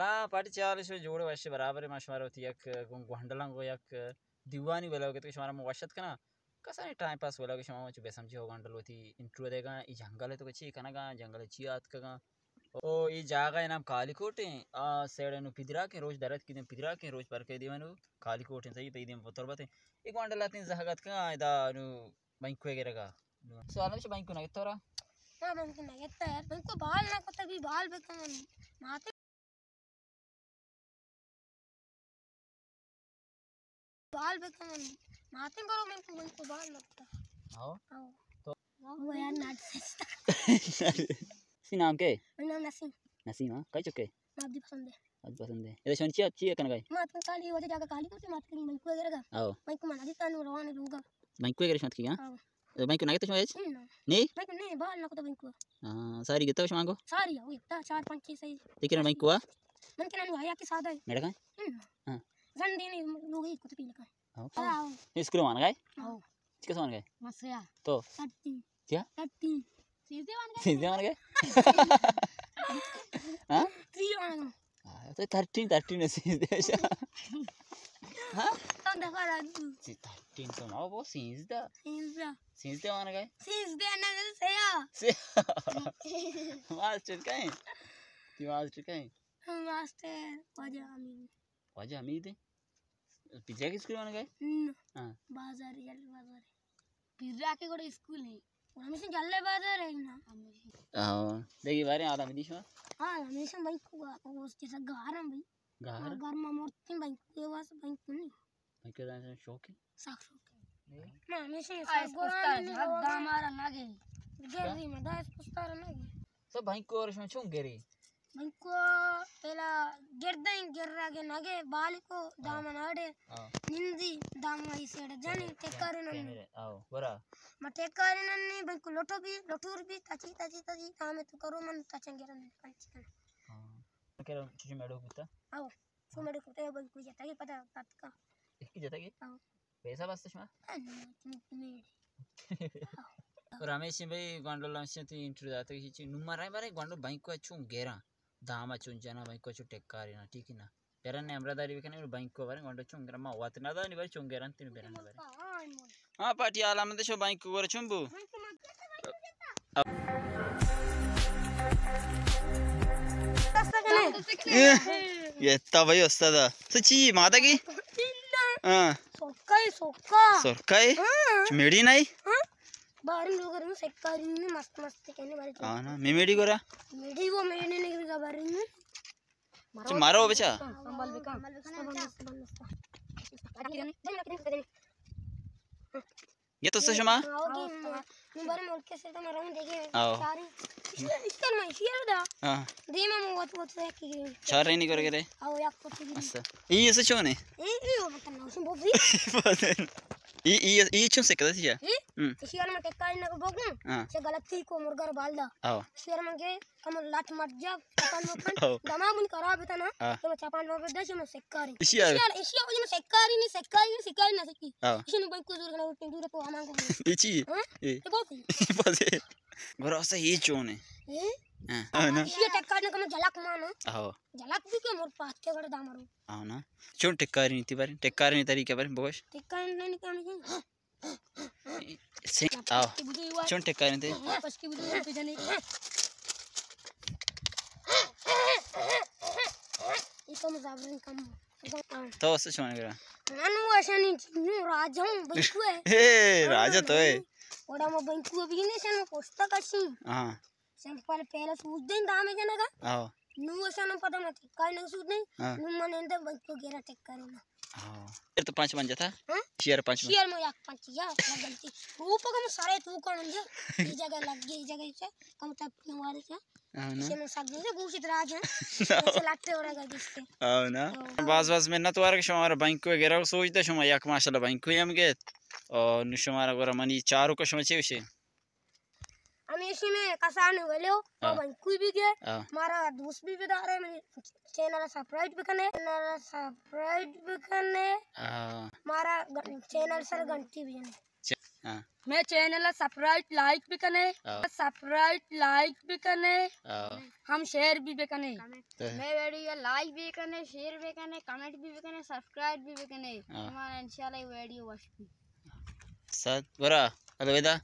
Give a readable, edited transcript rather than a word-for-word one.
चाला पाटी चाल शो जोड़ वैसे बराबर है माशमारा होती एक गुंडलंग को एक दीवानी वाला हो तो शमारा मुवशत कना कसा नहीं टाइम पास वाला के शमा चुबे समझी हो गंडल होती इंट्रो देगा ई जंगल है तो कची कना गा जंगल चियात का ओ ई जागा नाम कालीकोटे आ सेड नु पिदरा के रोज दरद की पिदरा के रोज पर के दीवानु कालीकोटे सही पे दीम पत्तर बते एक गंडल आती जहागत का इदा नु बैंक वगैरह का सवाल में बैंक ना इतरा हां बैंक ना इतना यार बैंक बाल ना को तभी बाल बेकन माते बाल बेकन माते करो बैंक बाल लगता आओ तो वो यार नाट सी नाम के मेरा नाम नसीम नसीम हां कई चुके नाम दी पसंद है आज पसंद है ये सोनिया अच्छी है कन गई मात काली हो जाएगा काली को से मात की बैंक वगैरह का आओ बैंक मना दी तानु रवाने लूगा बैंक वगैरह मत किया हां बैंक ना तो शोएज नहीं बैंक नहीं बाल ना को तो बैंक हां सारी गतो शमांगो सारी हो इतना 4 5 6 सही लेकिन बैंक हुआ मन के ना आया के साथ है मेरा का हां जंदी नहीं लोग ही कुछ पी लगा आओ स्कूल मान गए आओ किस मान गए मसया तो 30 क्या 30 सीधे मान गए हां 3 मान गए तो 13 ने सीधे हां तो देखा राजू 13 तो ना वो सीधा मान गए सीधे ना सया मास्टर कहीं ती मास्टर कहीं मास्टर वाजा अमीद है पिज्जा की स्कूल मान गए हां बाजार बाजार पिज्जा के कोई स्कूल नहीं हम से जल्ले बाजार है ना हां देखिए बारे आला में दिशा हां हमेशा भाई को उसके साथ घर हम भाई घर में मूर्ति भाई के वास भाई नहीं भाई के दान शौक है साख शौक ना हमेशा गोरान में दामारा लागे गेरी में दास पुस्तारा लागे सब भाई को और छो गेरी भाई को पहला गिररा के नागे बाल को दामन आड़े निंदी दामई सेड जानी टेकर नन्नी आओ बरा म टेकर नन्नी भाई को लोटूर भी ताची तामे तो करो मन ताचंगे रन पंच हां के चुची मेडो कुत्ता आओ सो मेडो कुत्ता भाई को जाता के पता बात का इसकी जाता के आओ पैसा वास्ते छमा तो रमेश भाई गंडोला से ती इंटरव्यू जाते की नुमा राय बारे गंडो भाई को छु गेरा दामा चुंजना भाई को छु टेक्कारी ना ठीक है ना पेरने अमरादारी भी कने भाई को बारे गंडो छु गेरा मा वात ना दा नि बारे छु गेरा तीन पेरने बारे हां पाटी आला में शो भाई को वर छुंबू ये ता भाई उस्ताद सच्ची माता की हां सोकाई मेडी नहीं बारन लोगर में सेक्कारी में मस्त कहने वाले हां ना मेडी गोरा मेडी वो मैंने नहीं का बारन में मारो बच्चा संभाल बेका ये तो सशमा मैं बारे में कैसे तो मैं रहूं देखे आओ सारी इसका मैं शेयर दा हां दीमा में वो से की चार नहीं करे रे आओ याक पोती अच्छा ये ऐसे क्यों नहीं ये मतलब ना उसमें बोबी ये क्यों से कहते हैं शेयर में टेक्कारी ना बोगू से गलती को मुर्गर बाल दा आओ शेयर में के कम लाठ मत जा अपन अपन दमा मुन करा बेटा ना तो चपान में दे से मैं सेक्कारी शेयर एशिया में सेक्कारी नहीं सिखाई ना सकी इसी बैंक को दूर ना दूर को आमा को इची ये बहुत पसे गोरा से ये क्यों ने हां ना ये टेक्कारी ना कम झलक मानो आओ झलक भी के मोर पास के गड़ दामरो आओ ना क्यों टेक्कारी नीति बारे टेक्कारी नी तरीके बारे बोश टेक्कारी नहीं काम से आओ क्यों टेक्कारी नीति बस की वीडियो पे जाने ये तो मजाबरन कम तो उससे क्यों करा नानू ऐसा नहीं राजा हूं बंकू है ए राजा तो है ओडा में बंकू भी नहीं से पुस्तक अच्छी हां सब पहले सूद दिन दामे जने का आओ नु ऐसा न पता मत काय न सूद नहीं नु मन इंदर बंकू गेरा टेक करना हां फिर तो 5 बन जाता शेयर 5 शेयर में एक 5 या गलती रूप का सारे तू कौन जा ई जगह लग गई जगह से कम तक हमारे से इसे में सब से घुसित राज है ऐसे लगते हो रहा जिसके हां ना बस में न तो आर के हमारा बैंक वगैरह सोचते छम एक माशाल्लाह बैंक हम के और निशमारा गोरा मनी चारों को समझे उसे हम इसी में कसान गलो और बैंक भी गए हमारा दोस्त भी बता रहे मेरे चैनल सब्सक्राइब भी करने हमारा चैनल सर घंटी भी है मैं चैनल सब्सक्राइब लाइक भी करने, सब्सक्राइब लाइक भी करने, हम शेयर भी करने, मैं वीडियो लाइक भी करने, शेयर भी करने, कमेंट भी करने, सब्सक्राइब भी करने, हमारा इंशाल्लाह वीडियो वाच भी साथ बरा अलविदा।